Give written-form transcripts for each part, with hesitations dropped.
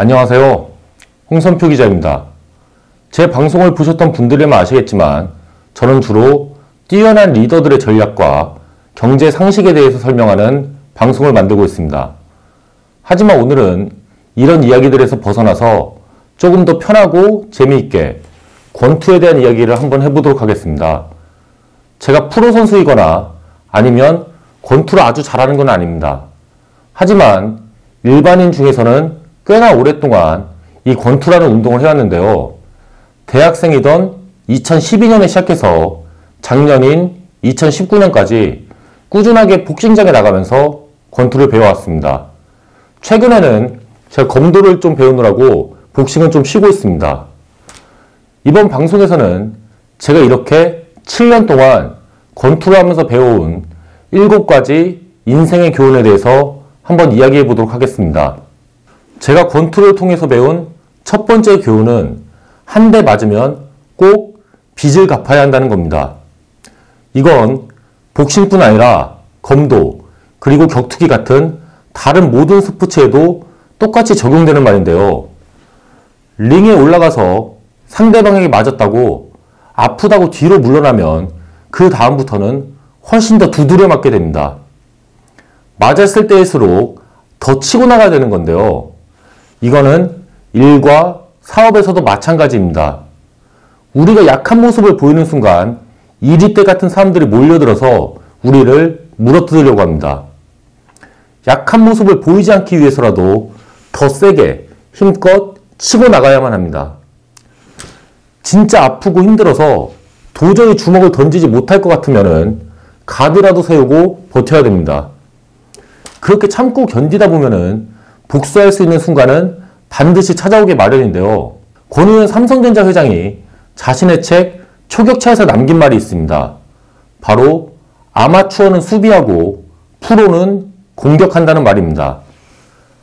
안녕하세요. 홍선표 기자입니다. 제 방송을 보셨던 분들이면 아시겠지만 저는 주로 뛰어난 리더들의 전략과 경제 상식에 대해서 설명하는 방송을 만들고 있습니다. 하지만 오늘은 이런 이야기들에서 벗어나서 조금 더 편하고 재미있게 권투에 대한 이야기를 한번 해보도록 하겠습니다. 제가 프로 선수이거나 아니면 권투를 아주 잘하는 건 아닙니다. 하지만 일반인 중에서는 꽤나 오랫동안 이 권투라는 운동을 해왔는데요. 대학생이던 2012년에 시작해서 작년인 2019년까지 꾸준하게 복싱장에 나가면서 권투를 배워왔습니다. 최근에는 제가 검도를 좀 배우느라고 복싱은 좀 쉬고 있습니다. 이번 방송에서는 제가 이렇게 7년 동안 권투를 하면서 배워온 7가지 인생의 교훈에 대해서 한번 이야기해 보도록 하겠습니다. 제가 권투를 통해서 배운 첫 번째 교훈은 한 대 맞으면 꼭 빚을 갚아야 한다는 겁니다. 이건 복싱뿐 아니라 검도 그리고 격투기 같은 다른 모든 스포츠에도 똑같이 적용되는 말인데요. 링에 올라가서 상대방에게 맞았다고 아프다고 뒤로 물러나면 그 다음부터는 훨씬 더 두드려 맞게 됩니다. 맞았을 때일수록 더 치고 나가야 되는 건데요. 이거는 일과 사업에서도 마찬가지입니다. 우리가 약한 모습을 보이는 순간 이리떼 같은 사람들이 몰려들어서 우리를 물어뜯으려고 합니다. 약한 모습을 보이지 않기 위해서라도 더 세게 힘껏 치고 나가야만 합니다. 진짜 아프고 힘들어서 도저히 주먹을 던지지 못할 것 같으면은 가드라도 세우고 버텨야 됩니다. 그렇게 참고 견디다 보면은 복수할 수 있는 순간은 반드시 찾아오게 마련인데요. 권우현 삼성전자 회장이 자신의 책 초격차에서 남긴 말이 있습니다. 바로 아마추어는 수비하고 프로는 공격한다는 말입니다.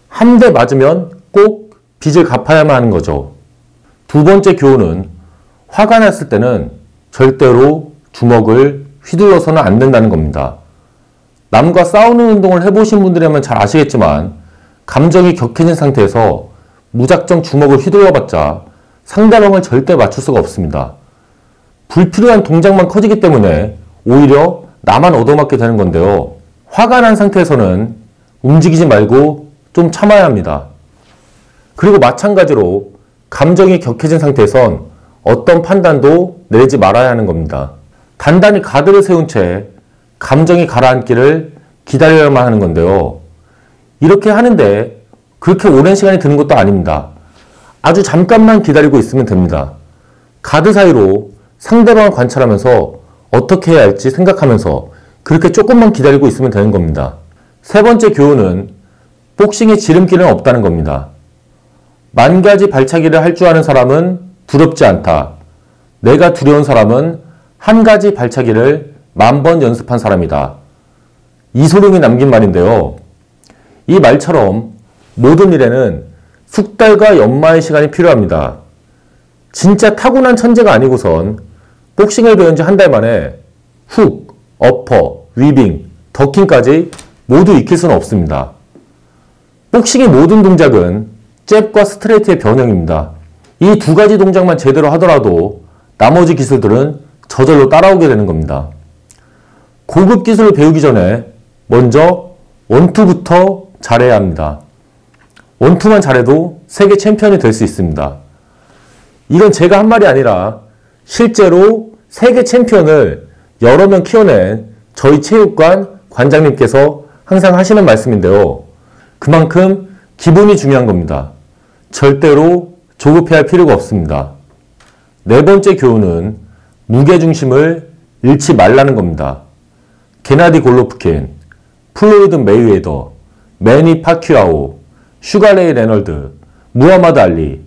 한 대 맞으면 꼭 빚을 갚아야만 하는 거죠. 두 번째 교훈은 화가 났을 때는 절대로 주먹을 휘둘러서는 안 된다는 겁니다. 남과 싸우는 운동을 해보신 분들이라면 잘 아시겠지만 감정이 격해진 상태에서 무작정 주먹을 휘둘러봤자 상대방을 절대 맞출 수가 없습니다. 불필요한 동작만 커지기 때문에 오히려 나만 얻어맞게 되는 건데요. 화가 난 상태에서는 움직이지 말고 좀 참아야 합니다. 그리고 마찬가지로 감정이 격해진 상태에선 어떤 판단도 내지 말아야 하는 겁니다. 단단히 가드를 세운 채 감정이 가라앉기를 기다려야만 하는 건데요. 이렇게 하는데 그렇게 오랜 시간이 드는 것도 아닙니다. 아주 잠깐만 기다리고 있으면 됩니다. 가드 사이로 상대방을 관찰하면서 어떻게 해야 할지 생각하면서 그렇게 조금만 기다리고 있으면 되는 겁니다. 세 번째 교훈은 복싱에 지름길은 없다는 겁니다. 10,000가지 발차기를 할 줄 아는 사람은 두렵지 않다. 내가 두려운 사람은 한 가지 발차기를 10,000번 연습한 사람이다. 이소룡이 남긴 말인데요. 이 말처럼 모든 일에는 숙달과 연마의 시간이 필요합니다. 진짜 타고난 천재가 아니고선 복싱을 배운 지 한 달 만에 훅, 어퍼, 위빙, 더킹까지 모두 익힐 수는 없습니다. 복싱의 모든 동작은 잽과 스트레이트의 변형입니다. 이 두 가지 동작만 제대로 하더라도 나머지 기술들은 저절로 따라오게 되는 겁니다. 고급 기술을 배우기 전에 먼저 원투부터 잘해야 합니다. 원투만 잘해도 세계 챔피언이 될 수 있습니다. 이건 제가 한 말이 아니라 실제로 세계 챔피언을 여러 명 키워낸 저희 체육관 관장님께서 항상 하시는 말씀인데요. 그만큼 기본이 중요한 겁니다. 절대로 조급해할 필요가 없습니다. 네 번째 교훈은 무게중심을 잃지 말라는 겁니다. 게나디 골로프킨, 플로이드 메이웨더, 매니 파퀴아오, 슈가레이 레널드, 무하마드 알리,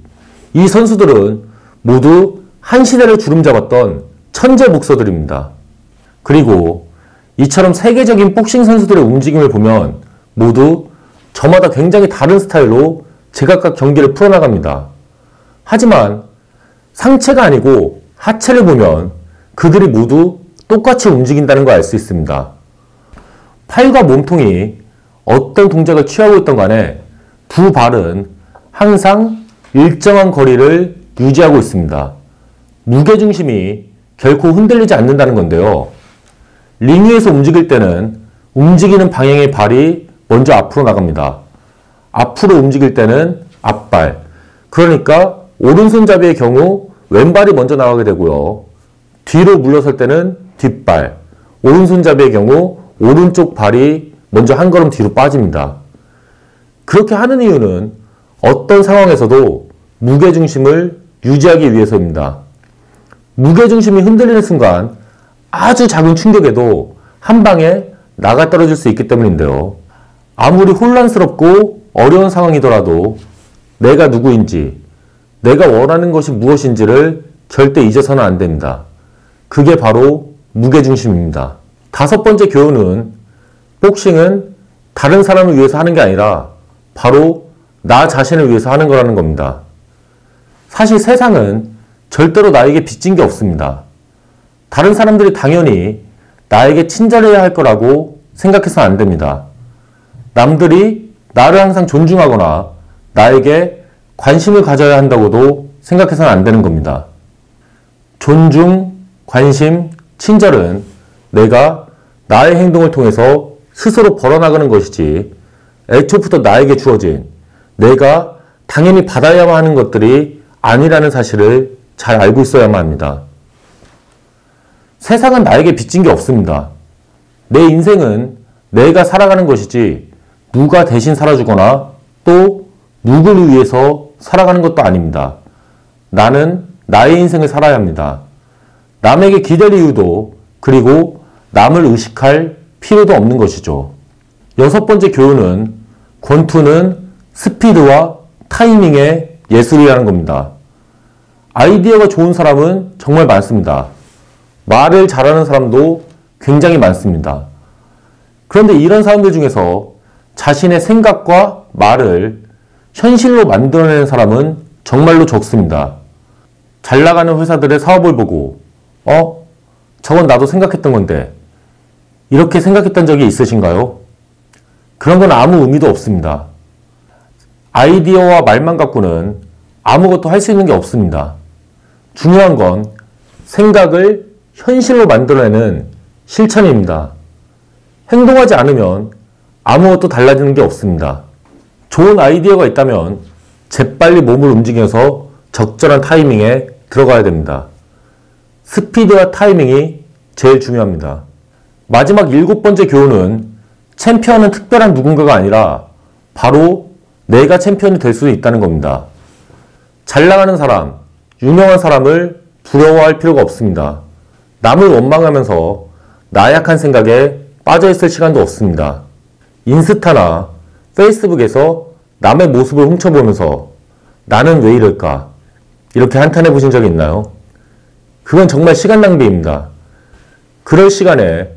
이 선수들은 모두 한 시대를 주름잡았던 천재 복서들입니다. 그리고 이처럼 세계적인 복싱 선수들의 움직임을 보면 모두 저마다 굉장히 다른 스타일로 제각각 경기를 풀어나갑니다. 하지만 상체가 아니고 하체를 보면 그들이 모두 똑같이 움직인다는 걸 알 수 있습니다. 팔과 몸통이 어떤 동작을 취하고 있던 간에 두 발은 항상 일정한 거리를 유지하고 있습니다. 무게중심이 결코 흔들리지 않는다는 건데요. 링 위에서 움직일 때는 움직이는 방향의 발이 먼저 앞으로 나갑니다. 앞으로 움직일 때는 앞발, 그러니까 오른손잡이의 경우 왼발이 먼저 나가게 되고요. 뒤로 물러설 때는 뒷발, 오른손잡이의 경우 오른쪽 발이 먼저 한 걸음 뒤로 빠집니다. 그렇게 하는 이유는 어떤 상황에서도 무게중심을 유지하기 위해서입니다. 무게중심이 흔들리는 순간 아주 작은 충격에도 한 방에 나가 떨어질 수 있기 때문인데요. 아무리 혼란스럽고 어려운 상황이더라도 내가 누구인지, 내가 원하는 것이 무엇인지를 절대 잊어서는 안 됩니다. 그게 바로 무게중심입니다. 5번째 교훈은 복싱은 다른 사람을 위해서 하는 게 아니라 바로 나 자신을 위해서 하는 거라는 겁니다. 사실 세상은 절대로 나에게 빚진 게 없습니다. 다른 사람들이 당연히 나에게 친절해야 할 거라고 생각해서는 안 됩니다. 남들이 나를 항상 존중하거나 나에게 관심을 가져야 한다고도 생각해서는 안 되는 겁니다. 존중, 관심, 친절은 내가 나의 행동을 통해서 스스로 벌어나가는 것이지 애초부터 나에게 주어진 내가 당연히 받아야만 하는 것들이 아니라는 사실을 잘 알고 있어야만 합니다. 세상은 나에게 빚진 게 없습니다. 내 인생은 내가 살아가는 것이지 누가 대신 살아주거나 또 누구를 위해서 살아가는 것도 아닙니다. 나는 나의 인생을 살아야 합니다. 남에게 기댈 이유도 그리고 남을 의식할 필요도 없는 것이죠. 6번째 교훈은 권투는 스피드와 타이밍의 예술이라는 겁니다. 아이디어가 좋은 사람은 정말 많습니다. 말을 잘하는 사람도 굉장히 많습니다. 그런데 이런 사람들 중에서 자신의 생각과 말을 현실로 만들어내는 사람은 정말로 적습니다. 잘 나가는 회사들의 사업을 보고 저건 나도 생각했던 건데 이렇게 생각했던 적이 있으신가요? 그런 건 아무 의미도 없습니다. 아이디어와 말만 갖고는 아무것도 할 수 있는 게 없습니다. 중요한 건 생각을 현실로 만들어내는 실천입니다. 행동하지 않으면 아무것도 달라지는 게 없습니다. 좋은 아이디어가 있다면 재빨리 몸을 움직여서 적절한 타이밍에 들어가야 됩니다. 스피드와 타이밍이 제일 중요합니다. 마지막 7번째 교훈은 챔피언은 특별한 누군가가 아니라 바로 내가 챔피언이 될 수 있다는 겁니다. 잘 나가는 사람, 유명한 사람을 부러워할 필요가 없습니다. 남을 원망하면서 나약한 생각에 빠져있을 시간도 없습니다. 인스타나 페이스북에서 남의 모습을 훔쳐보면서 나는 왜 이럴까? 이렇게 한탄해 보신 적이 있나요? 그건 정말 시간 낭비입니다. 그럴 시간에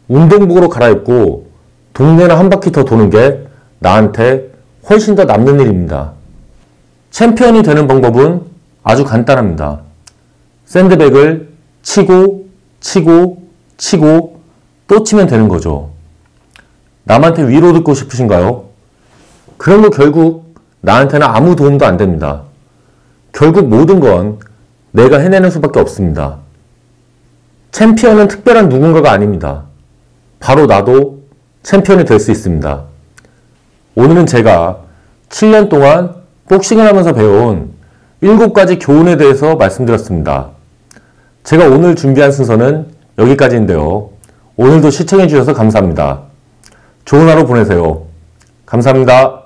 운동복으로 갈아입고 동네나 한 바퀴 더 도는 게 나한테 훨씬 더 남는 일입니다. 챔피언이 되는 방법은 아주 간단합니다. 샌드백을 치고 또 치면 되는 거죠. 남한테 위로 듣고 싶으신가요? 그런 거 결국 나한테는 아무 도움도 안 됩니다. 결국 모든 건 내가 해내는 수밖에 없습니다. 챔피언은 특별한 누군가가 아닙니다. 바로 나도 챔피언이 될 수 있습니다. 오늘은 제가 7년 동안 복싱을 하면서 배운 7가지 교훈에 대해서 말씀드렸습니다. 제가 오늘 준비한 순서는 여기까지인데요. 오늘도 시청해주셔서 감사합니다. 좋은 하루 보내세요. 감사합니다.